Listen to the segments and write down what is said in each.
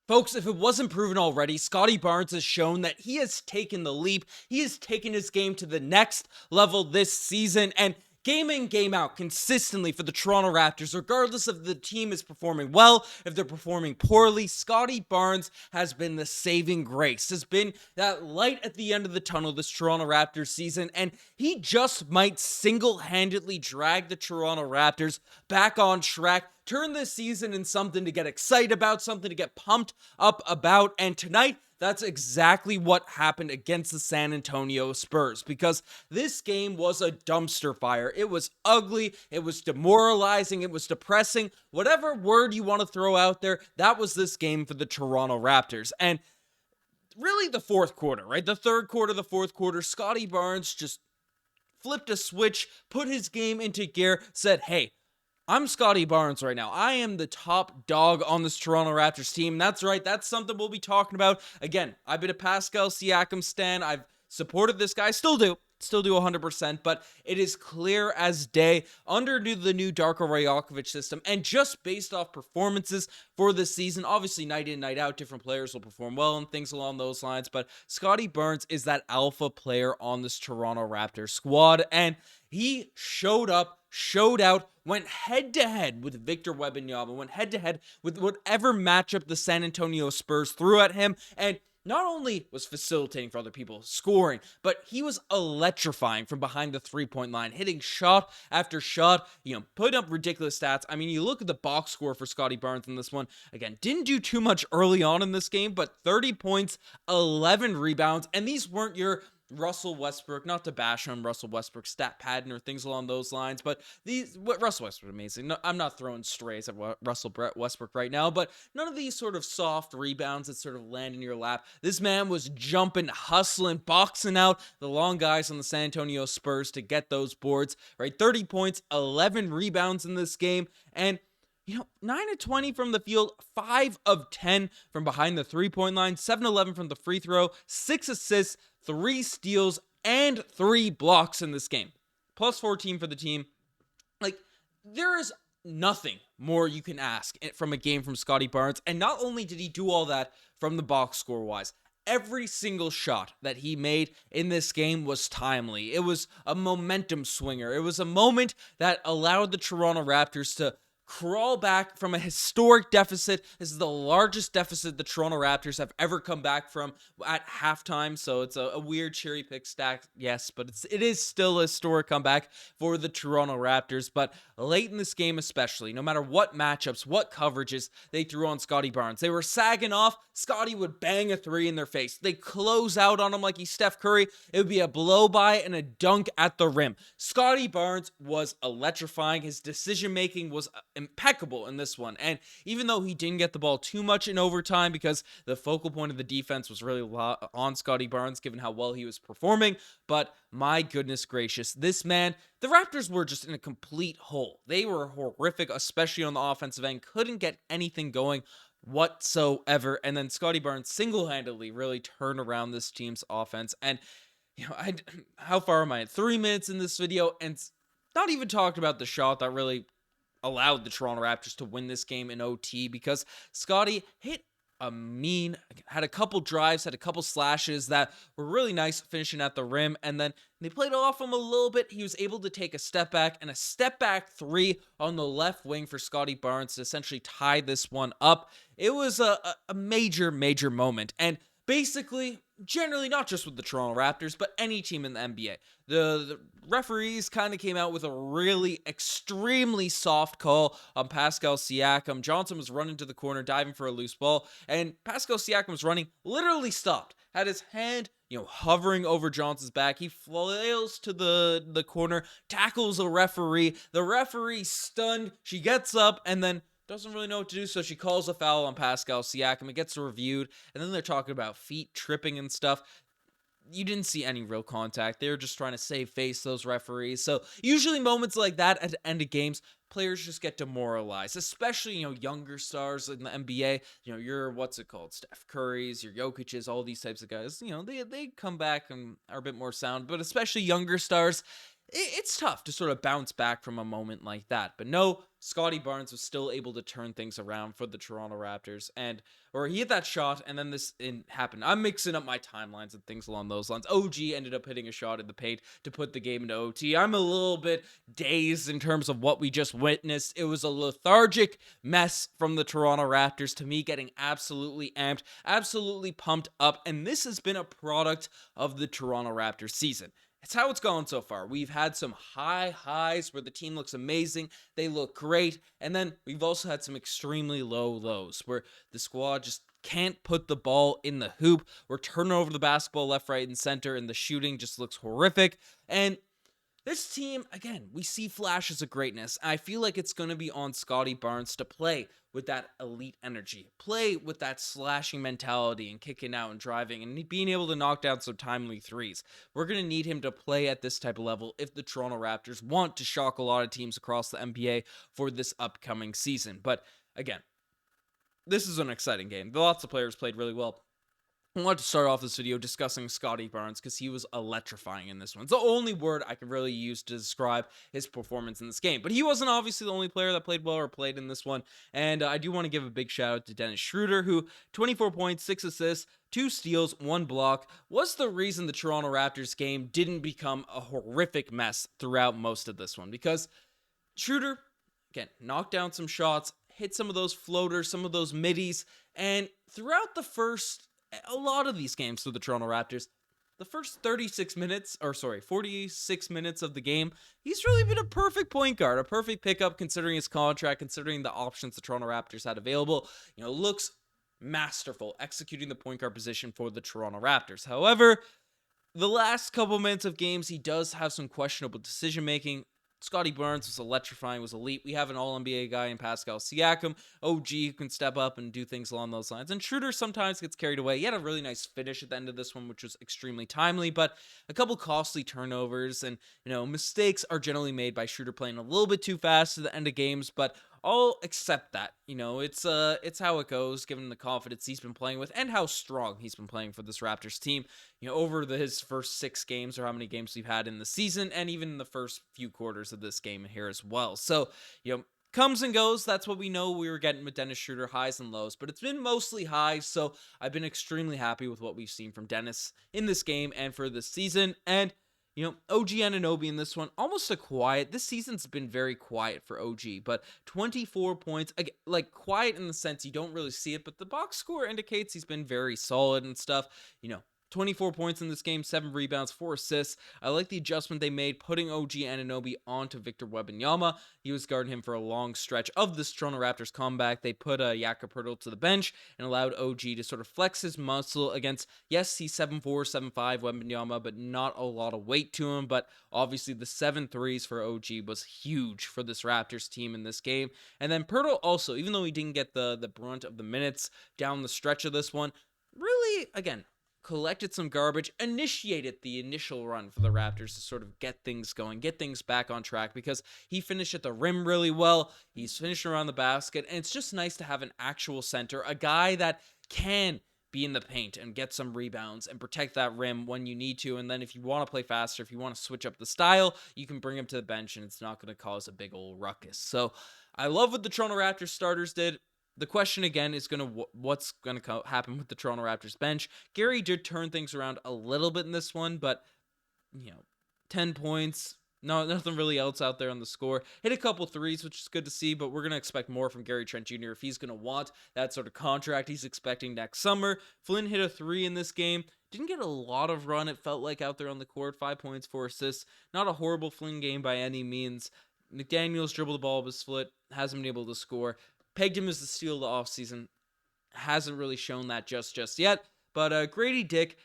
Folks, if it wasn't proven already, Scottie Barnes has shown that he has taken the leap. He has taken his game to the next level this season, and game in, game out, consistently for the Toronto Raptors, regardless if the team is performing well, if they're performing poorly, Scottie Barnes has been the saving grace, has been that light at the end of the tunnel this Toronto Raptors season, and he just might single-handedly drag the Toronto Raptors back on track, turn this season in something to get excited about, something to get pumped up about, and tonight, that's exactly what happened against the San Antonio Spurs, because this game was a dumpster fire. It was ugly, it was demoralizing, it was depressing, whatever word you want to throw out there, that was this game for the Toronto Raptors. And really the fourth quarter, right? The third quarter, the fourth quarter, Scottie Barnes just flipped a switch, put his game into gear, said, hey, I'm Scottie Barnes right now. I am the top dog on this Toronto Raptors team. That's right. That's something we'll be talking about. Again, I've been a Pascal Siakam stan. I've supported this guy. Still do 100%, but it is clear as day under the new Darko Rajakovic system, and just based off performances for this season, obviously night in, night out, different players will perform well and things along those lines, but Scottie Barnes is that alpha player on this Toronto Raptors squad, and he showed up, showed out, went head-to-head with Victor Wembanyama, went head-to-head with whatever matchup the San Antonio Spurs threw at him, and not only was facilitating for other people, scoring, but he was electrifying from behind the three-point line, hitting shot after shot, putting up ridiculous stats. I mean, you look at the box score for Scottie Barnes in this one, again, didn't do too much early on in this game, but 30 points, 11 rebounds, and these weren't your Russell Westbrook, not to bash on Russell Westbrook's stat pattern or things along those lines, but Russell Westbrook amazing. No, I'm not throwing strays at Russell Westbrook right now, but none of these sort of soft rebounds that sort of land in your lap. This man was jumping, hustling, boxing out the long guys on the San Antonio Spurs to get those boards, right? 30 points, 11 rebounds in this game, and 9 of 20 from the field, 5 of 10 from behind the three-point line, 7-11 from the free throw, 6 assists, 3 steals, and 3 blocks in this game. Plus 14 for the team. Like, there is nothing more you can ask from a game from Scottie Barnes. And not only did he do all that from the box score-wise, every single shot that he made in this game was timely. It was a momentum swinger. It was a moment that allowed the Toronto Raptors to crawl back from a historic deficit. This is the largest deficit the Toronto Raptors have ever come back from at halftime, so it's a weird cherry pick stack, yes, but it is still a historic comeback for the Toronto Raptors. But late in this game especially, no matter what matchups, what coverages they threw on Scottie Barnes, they were sagging off, Scottie would bang a three in their face. They close out on him like he's Steph Curry. It would be a blow by and a dunk at the rim. Scottie Barnes was electrifying. His decision making was impeccable in this one, and even though he didn't get the ball too much in overtime because the focal point of the defense was really on Scottie Barnes given how well he was performing, but my goodness gracious, this man, the Raptors were just in a complete hole. They were horrific, especially on the offensive end, couldn't get anything going whatsoever, and then Scottie Barnes single-handedly really turned around this team's offense. And how far am I? 3 minutes in this video, and not even talked about the shot that really allowed the Toronto Raptors to win this game in OT, because Scottie had a couple drives, had a couple slashes that were really nice, finishing at the rim, and then they played off him a little bit. He was able to take a step back, and a step back three on the left wing for Scottie Barnes to essentially tie this one up. It was a major, major moment, and basically, generally, not just with the Toronto Raptors, but any team in the NBA. The referees kind of came out with a really extremely soft call on Pascal Siakam. Johnson was running to the corner, diving for a loose ball, and Pascal Siakam was running, literally stopped, had his hand, hovering over Johnson's back. He flails to the corner, tackles a referee. The referee stunned. She gets up and then doesn't really know what to do, so she calls a foul on Pascal Siakam. It gets reviewed, and then they're talking about feet tripping and stuff. You didn't see any real contact. They were just trying to save face, those referees. So usually moments like that at the end of games, players just get demoralized, especially, younger stars in the NBA. Your, Steph Curry's, your Jokic's, all these types of guys, they come back and are a bit more sound, but especially younger stars, it's tough to sort of bounce back from a moment like that. But no, Scottie Barnes was still able to turn things around for the Toronto Raptors, or he hit that shot, and then happened. I'm mixing up my timelines and things along those lines. OG ended up hitting a shot in the paint to put the game into OT. I'm a little bit dazed in terms of what we just witnessed. It was a lethargic mess from the Toronto Raptors, to me, getting absolutely amped, absolutely pumped up, and this has been a product of the Toronto Raptors season. It's how it's gone so far. We've had some high highs where the team looks amazing, they look great, and then we've also had some extremely low lows where the squad just can't put the ball in the hoop. We're turning over the basketball left, right, and center, and the shooting just looks horrific. And this team, again, we see flashes of greatness. I feel like it's going to be on Scottie Barnes to play with that elite energy, play with that slashing mentality and kicking out and driving and being able to knock down some timely threes. We're going to need him to play at this type of level if the Toronto Raptors want to shock a lot of teams across the NBA for this upcoming season. But again, this is an exciting game. Lots of players played really well. I want to start off this video discussing Scottie Barnes because he was electrifying in this one. It's the only word I can really use to describe his performance in this game. But he wasn't obviously the only player that played well or played in this one. And I do want to give a big shout out to Dennis Schroder, who 24 points, 6 assists, 2 steals, 1 block, was the reason the Toronto Raptors game didn't become a horrific mess throughout most of this one. Because Schroder, again, knocked down some shots, hit some of those floaters, some of those middies, and throughout a lot of these games for the Toronto Raptors, the first 46 minutes of the game, he's really been a perfect point guard, a perfect pickup considering his contract, considering the options the Toronto Raptors had available. Looks masterful executing the point guard position for the Toronto Raptors. However, the last couple minutes of games, he does have some questionable decision making. Scottie Barnes was electrifying, was elite. We have an all-NBA guy in Pascal Siakam, OG, who can step up and do things along those lines. And Schroder sometimes gets carried away. He had a really nice finish at the end of this one, which was extremely timely, but a couple costly turnovers and, mistakes are generally made by Schroder playing a little bit too fast at the end of games, but I'll accept that. It's how it goes, given the confidence he's been playing with and how strong he's been playing for this Raptors team, over his first 6 games or how many games we've had in the season and even in the first few quarters of this game here as well. So, comes and goes. That's what we know we were getting with Dennis Schroder, highs and lows, but it's been mostly highs. So I've been extremely happy with what we've seen from Dennis in this game and for this season. And OG Anunoby in this one, almost this season's been very quiet for OG, but 24 points, like quiet in the sense you don't really see it, but the box score indicates he's been very solid and stuff. 24 points in this game, 7 rebounds, 4 assists. I like the adjustment they made, putting OG Anunoby onto Victor Wembanyama. He was guarding him for a long stretch of this Toronto Raptors comeback. They put Jakob Poeltl to the bench and allowed OG to sort of flex his muscle against, yes, he's 7'4", 7'5", Wembanyama, but not a lot of weight to him. But obviously the 7 threes for OG was huge for this Raptors team in this game. And then Poeltl also, even though he didn't get the brunt of the minutes down the stretch of this one, really, again, collected some garbage, initiated the initial run for the Raptors to sort of get things going, get things back on track, because he finished at the rim really well. He's finishing around the basket, and it's just nice to have an actual center, a guy that can be in the paint and get some rebounds and protect that rim when you need to. And then if you want to play faster, if you want to switch up the style, you can bring him to the bench and it's not going to cause a big old ruckus. So I love what the Toronto Raptors starters did. The question again is what's going to happen with the Toronto Raptors bench. Gary did turn things around a little bit in this one, but 10 points, nothing really else out there on the score. Hit a couple threes, which is good to see, but we're going to expect more from Gary Trent Jr. if he's going to want that sort of contract he's expecting next summer. Flynn hit a 3 in this game. Didn't get a lot of run, it felt like, out there on the court. 5 points, 4 assists. Not a horrible Flynn game by any means. McDaniels dribbled the ball with his foot, hasn't been able to score. Pegged him as the steal of the offseason. Hasn't really shown that just yet. But Grady Dick,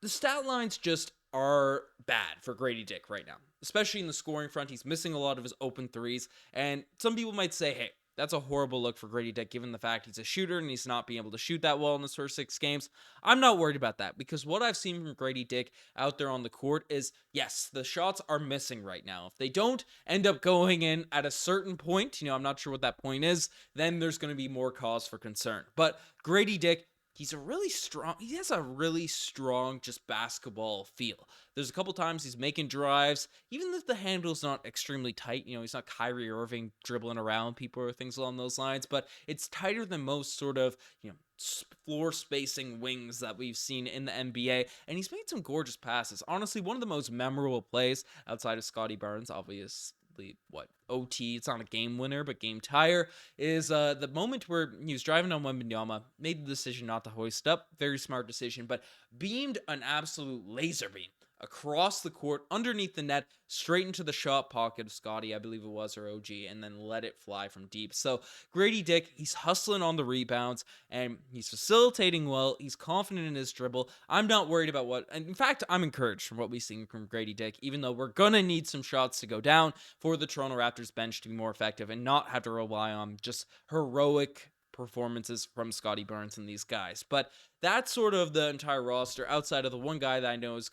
the stat lines just are bad for Grady Dick right now. Especially in the scoring front. He's missing a lot of his open threes. And some people might say, hey, that's a horrible look for Grady Dick given the fact he's a shooter and he's not being able to shoot that well in his first 6 games. I'm not worried about that because what I've seen from Grady Dick out there on the court is, yes, the shots are missing right now. If they don't end up going in at a certain point, I'm not sure what that point is, then there's going to be more cause for concern. But Grady Dick he has a really strong just basketball feel. There's a couple times he's making drives, even if the handle's not extremely tight, he's not Kyrie Irving dribbling around people or things along those lines, but it's tighter than most sort of, floor spacing wings that we've seen in the NBA, and he's made some gorgeous passes. Honestly, one of the most memorable plays outside of Scottie Barnes, obviously, OT, it's not a game winner, but game tire, is the moment where he was driving on Wembanyama, made the decision not to hoist up, very smart decision, but beamed an absolute laser beam across the court, underneath the net, straight into the shot pocket of Scottie, I believe it was, or OG, and then let it fly from deep. So Grady Dick, he's hustling on the rebounds, and he's facilitating well. He's confident in his dribble. I'm not worried about and in fact, I'm encouraged from what we've seen from Grady Dick, even though we're going to need some shots to go down for the Toronto Raptors bench to be more effective and not have to rely on just heroic performances from Scottie Barnes and these guys. But that's sort of the entire roster outside of the one guy that I know is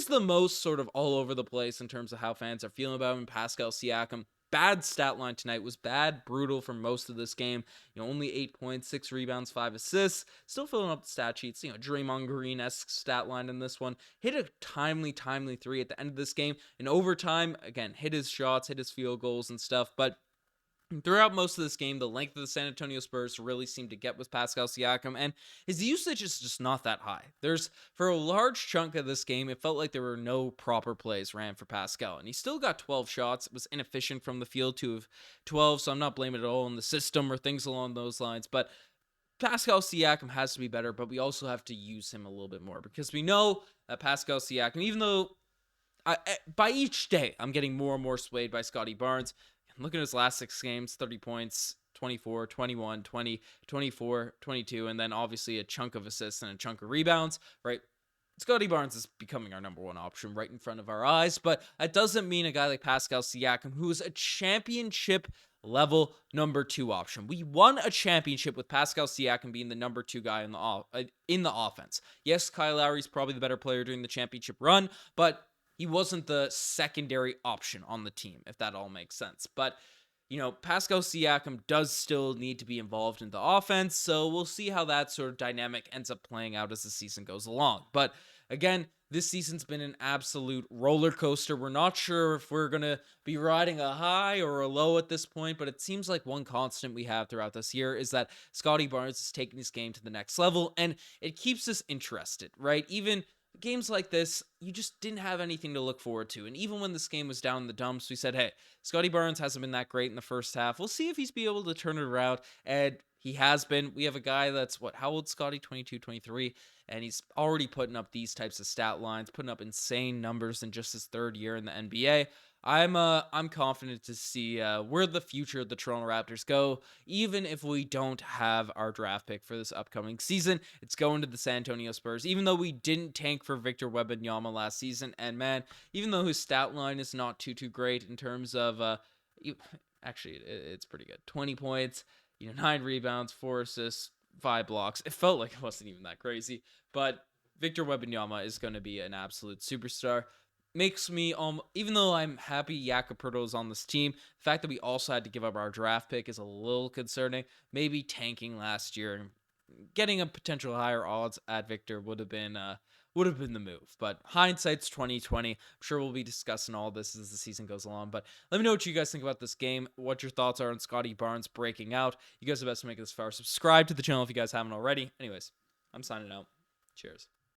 the most sort of all over the place in terms of how fans are feeling about him, Pascal Siakam. Bad stat line tonight, was bad, brutal for most of this game. Only 8 points, 6 rebounds, 5 assists. Still filling up the stat sheets. Draymond Green-esque stat line in this one. Hit a timely three at the end of this game. In overtime, again, hit his shots, hit his field goals and stuff. But throughout most of this game, the length of the San Antonio Spurs really seemed to get with Pascal Siakam, and his usage is just not that high. For a large chunk of this game, it felt like there were no proper plays ran for Pascal, and he still got 12 shots. It was inefficient from the field to have 12, so I'm not blaming it all on the system or things along those lines, but Pascal Siakam has to be better, but we also have to use him a little bit more, because we know that Pascal Siakam, even though by each day, I'm getting more and more swayed by Scottie Barnes. Look at his last 6 games, 30 points, 24, 21, 20, 24, 22, and then obviously a chunk of assists and a chunk of rebounds, right? Scottie Barnes is becoming our number one option right in front of our eyes, but that doesn't mean a guy like Pascal Siakam, who is a championship level number 2 option. We won a championship with Pascal Siakam being the number 2 guy in the offense. Yes, Kyle Lowry's probably the better player during the championship run, but he wasn't the secondary option on the team, if that all makes sense. But, Pascal Siakam does still need to be involved in the offense, so we'll see how that sort of dynamic ends up playing out as the season goes along. But again, this season's been an absolute roller coaster. We're not sure if we're going to be riding a high or a low at this point, but it seems like one constant we have throughout this year is that Scottie Barnes is taking his game to the next level, and it keeps us interested, right? Even games like this, you just didn't have anything to look forward to. And even when this game was down in the dumps, we said, hey, Scottie Barnes hasn't been that great in the first half. We'll see if he's be able to turn it around. And he has been. We have a guy that's, how old, Scottie? 22, 23. And he's already putting up these types of stat lines, putting up insane numbers in just his 3rd year in the NBA. I'm confident to see where the future of the Toronto Raptors go. Even if we don't have our draft pick for this upcoming season, it's going to the San Antonio Spurs. Even though we didn't tank for Victor Wembanyama last season, and man, even though his stat line is not too great in terms of actually it's pretty good. 20 points, 9 rebounds, 4 assists, 5 blocks. It felt like it wasn't even that crazy, but Victor Wembanyama is going to be an absolute superstar. Makes me, even though I'm happy Jakob Poeltl is on this team, the fact that we also had to give up our draft pick is a little concerning. Maybe tanking last year and getting a potential higher odds at Victor would have been the move. But hindsight's 2020. I'm sure we'll be discussing all this as the season goes along. But let me know what you guys think about this game, what your thoughts are on Scottie Barnes breaking out. You guys are the best to make it this far. Subscribe to the channel if you guys haven't already. Anyways, I'm signing out. Cheers.